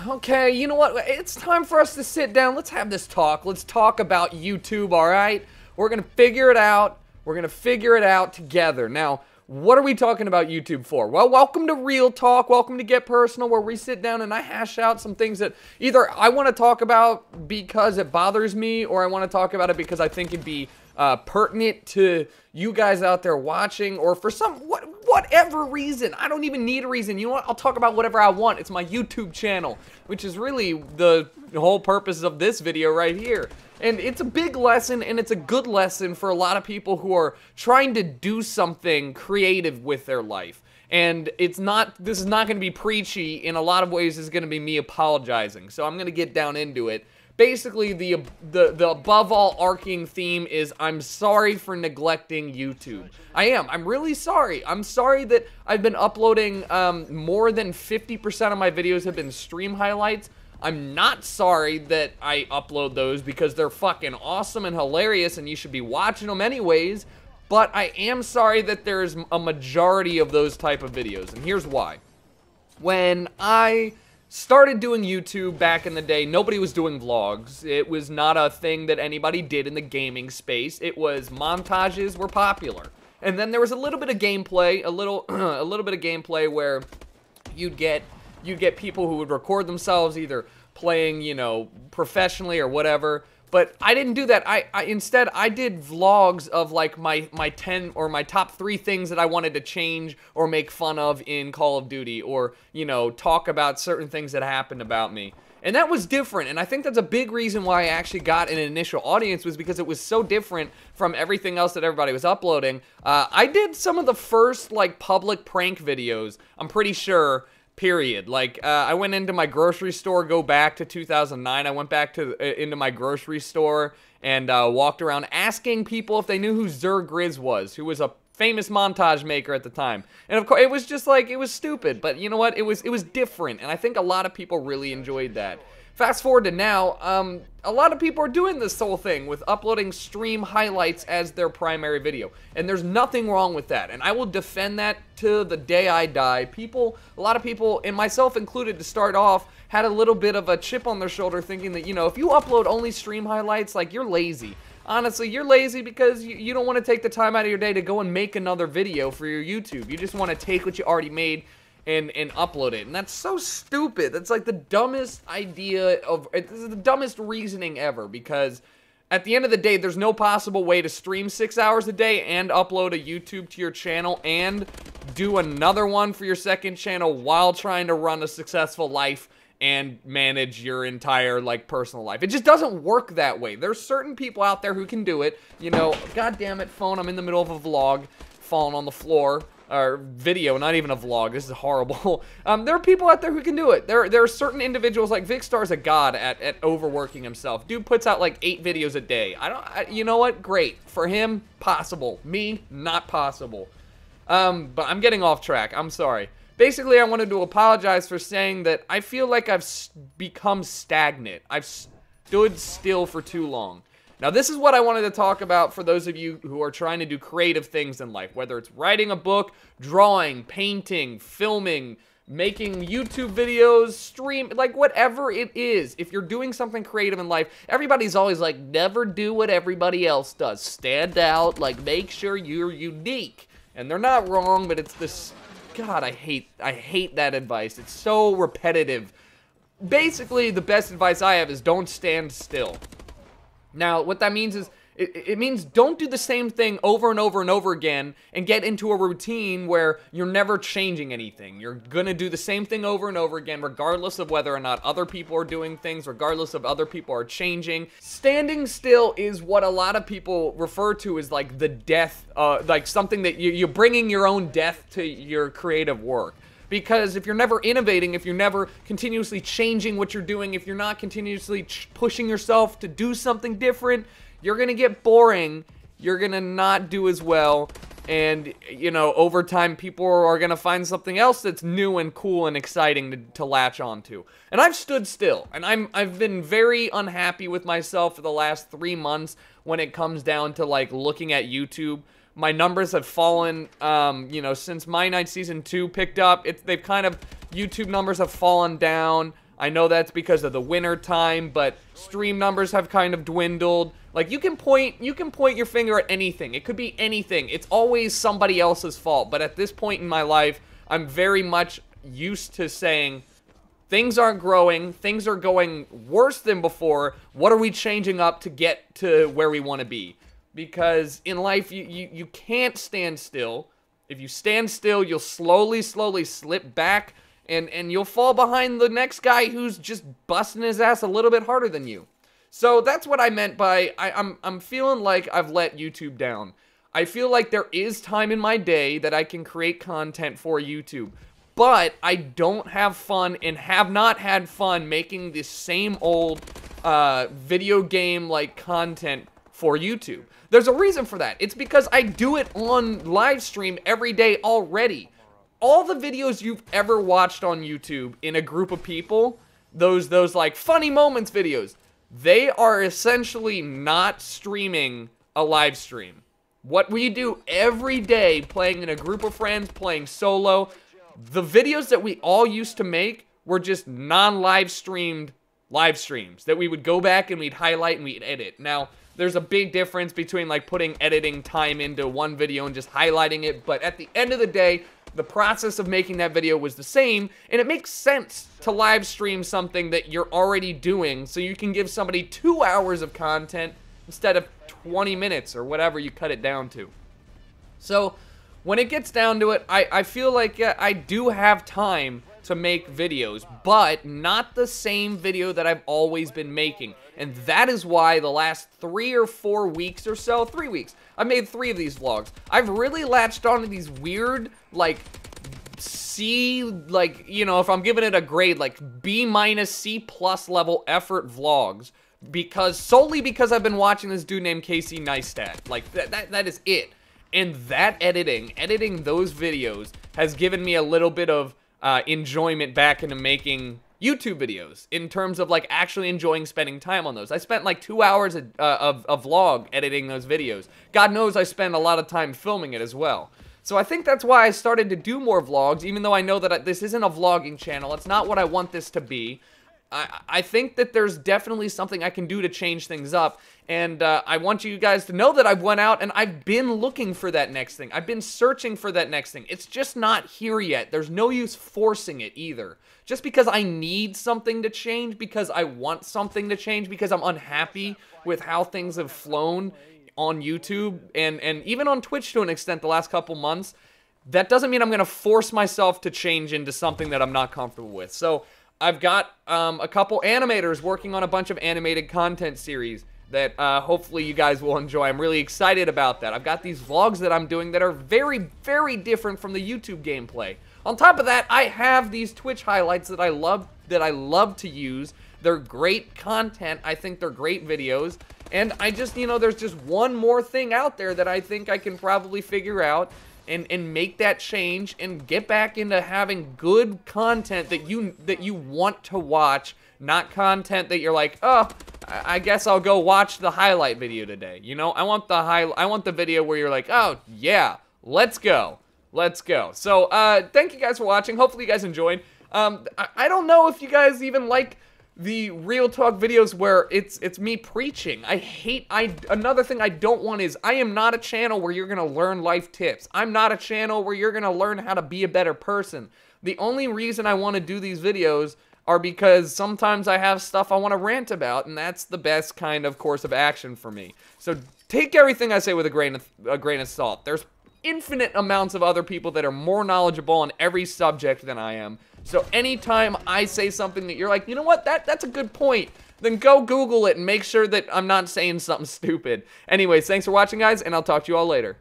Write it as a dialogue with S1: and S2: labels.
S1: Okay, you know what? It's time for us to sit down. Let's have this talk. Let's talk about YouTube, alright? We're gonna figure it out. We're gonna figure it out together. Now, what are we talking about YouTube for? Well, welcome to Real Talk. Welcome to Get Personal, where we sit down and I hash out some things that either I want to talk about because it bothers me, or I want to talk about it because I think it'd be pertinent to you guys out there watching, or for whatever reason. I don't even need a reason. You know what? I'll talk about whatever I want. It's my YouTube channel, which is really the whole purpose of this video right here. And it's a big lesson, and it's a good lesson for a lot of people who are trying to do something creative with their life. And this is not going to be preachy. In a lot of ways, it's going to be me apologizing. So I'm going to get down into it. Basically, the above all arcing theme is I'm sorry for neglecting YouTube. I'm really sorry. I'm sorry that I've been uploading more than 50% of my videos have been stream highlights. I'm not sorry that I upload those because they're fucking awesome and hilarious and you should be watching them anyways. But I am sorry that there's a majority of those type of videos, and here's why. When I started doing YouTube back in the day, nobody was doing vlogs. It was not a thing that anybody did in the gaming space. It was montages were popular. And then there was a little bit of gameplay, a little bit of gameplay where you'd get people who would record themselves either playing, you know, professionally or whatever. But I didn't do that. Instead, I did vlogs of like my 10 or my top 3 things that I wanted to change or make fun of in Call of Duty, or, you know, talk about certain things that happened about me. And that was different, and I think that's a big reason why I actually got an initial audience, was because it was so different from everything else that everybody was uploading. I did some of the first, like, public prank videos, I'm pretty sure, period. Like, I went into my grocery store, go back to 2009, I went back into my grocery store and walked around asking people if they knew who Grizz was, who was a famous montage maker at the time. And of course, it was just like, it was stupid, but you know what, it was different, and I think a lot of people really enjoyed that. Fast forward to now, a lot of people are doing this whole thing with uploading stream highlights as their primary video, and there's nothing wrong with that, and I will defend that to the day I die. A lot of people, and myself included to start off, had a little bit of a chip on their shoulder thinking that, you know, if you upload only stream highlights, like, you're lazy. Honestly, you're lazy because you don't want to take the time out of your day to go and make another video for your YouTube. You just want to take what you already made and upload it. And that's so stupid. That's like the dumbest idea this is the dumbest reasoning ever, because at the end of the day, there's no possible way to stream 6 hours a day and upload a YouTube to your channel and do another one for your second channel while trying to run a successful life and manage your entire, like, personal life. It just doesn't work that way. There's certain people out there who can do it. You know, god damn it, phone, I'm in the middle of a vlog, falling on the floor, or video, not even a vlog, this is horrible. There are people out there who can do it. There are certain individuals, like Vicstar's a god at overworking himself. Dude puts out like 8 videos a day. You know what, great. For him, possible. Me, not possible. But I'm getting off track, I'm sorry. Basically, I wanted to apologize for saying that I feel like I've become stagnant. I've stood still for too long. Now, this is what I wanted to talk about for those of you who are trying to do creative things in life, whether it's writing a book, drawing, painting, filming, making YouTube videos, stream, like whatever it is. If you're doing something creative in life, everybody's always like, never do what everybody else does. Stand out, like, make sure you're unique. And they're not wrong, but it's this... God, I hate that advice. It's so repetitive. Basically, the best advice I have is don't stand still. Now, what that means is, it means don't do the same thing over and over and over again and get into a routine where you're never changing anything. You're gonna do the same thing over and over again, regardless of whether or not other people are doing things, regardless of other people are changing. Standing still is what a lot of people refer to as like the death, like something that you're bringing your own death to your creative work. Because if you're never innovating, if you're never continuously changing what you're doing, if you're not continuously pushing yourself to do something different, you're gonna get boring, you're gonna not do as well, and, you know, over time, people are gonna find something else that's new and cool and exciting to latch onto. And I've stood still, and I've been very unhappy with myself for the last 3 months when it comes down to, like, looking at YouTube. My numbers have fallen, you know, since My Night Season 2 picked up. YouTube numbers have fallen down. I know that's because of the winter time, but stream numbers have kind of dwindled. Like, you can point your finger at anything. It could be anything. It's always somebody else's fault. But at this point in my life, I'm very much used to saying, things aren't growing, things are going worse than before. What are we changing up to get to where we want to be? Because in life, you can't stand still. If you stand still, you'll slowly slip back, and you'll fall behind the next guy who's just busting his ass a little bit harder than you. So that's what I meant by, I'm feeling like I've let YouTube down. I feel like there is time in my day that I can create content for YouTube. But I don't have fun and have not had fun making the same old video game-like content for YouTube. There's a reason for that. It's because I do it on live stream every day already. All the videos you've ever watched on YouTube in a group of people, those like funny moments videos, they are essentially not streaming a live stream. What we do every day, playing in a group of friends, playing solo, the videos that we all used to make were just non-live streamed live streams that we would go back and we'd highlight and we'd edit. Now, there's a big difference between like putting editing time into one video and just highlighting it, but at the end of the day, the process of making that video was the same, and it makes sense to live stream something that you're already doing so you can give somebody 2 hours of content instead of 20 minutes or whatever you cut it down to. So, when it gets down to it, I feel like I do have time to make videos, but not the same video that I've always been making. And that is why the last 3 or 4 weeks or so, 3 weeks, I've made 3 of these vlogs. I've really latched onto these weird, like, C, like, you know, if I'm giving it a grade, like B- C+ level effort vlogs. Solely because I've been watching this dude named Casey Neistat. Like, that is it. And that editing those videos has given me a little bit of enjoyment back into making YouTube videos in terms of like actually enjoying spending time on those. I spent like 2 hours of vlog editing those videos. God knows I spend a lot of time filming it as well. So I think that's why I started to do more vlogs, even though I know that this isn't a vlogging channel. It's not what I want this to be. I think that there's definitely something I can do to change things up, and I want you guys to know that I've went out and I've been looking for that next thing. I've been searching for that next thing. It's just not here yet. There's no use forcing it either. Just because I need something to change, because I want something to change, because I'm unhappy with how things have flown on YouTube and even on Twitch to an extent the last couple months, that doesn't mean I'm going to force myself to change into something that I'm not comfortable with. So I've got a couple animators working on a bunch of animated content series that hopefully you guys will enjoy. I'm really excited about that. I've got these vlogs that I'm doing that are very, very different from the YouTube gameplay. On top of that, I have these Twitch highlights that I love to use. They're great content. I think they're great videos. And I just, you know, there's just one more thing out there that I think I can probably figure out and make that change and get back into having good content that you want to watch, not content that you're like, oh, I guess I'll go watch the highlight video today. You know, I want the video where you're like, oh yeah, let's go. Let's go. So, thank you guys for watching. Hopefully you guys enjoyed. I don't know if you guys even like the real talk videos where it's me preaching. Another thing I don't want is, I am not a channel where you're gonna learn life tips. I'm not a channel where you're gonna learn how to be a better person. The only reason I want to do these videos are because sometimes I have stuff I want to rant about, and that's the best kind of course of action for me. So take everything I say with a grain of salt. There's infinite amounts of other people that are more knowledgeable on every subject than I am. So anytime I say something that you're like, you know what, that's a good point, then go Google it and make sure that I'm not saying something stupid. Anyways, thanks for watching, guys, and I'll talk to you all later.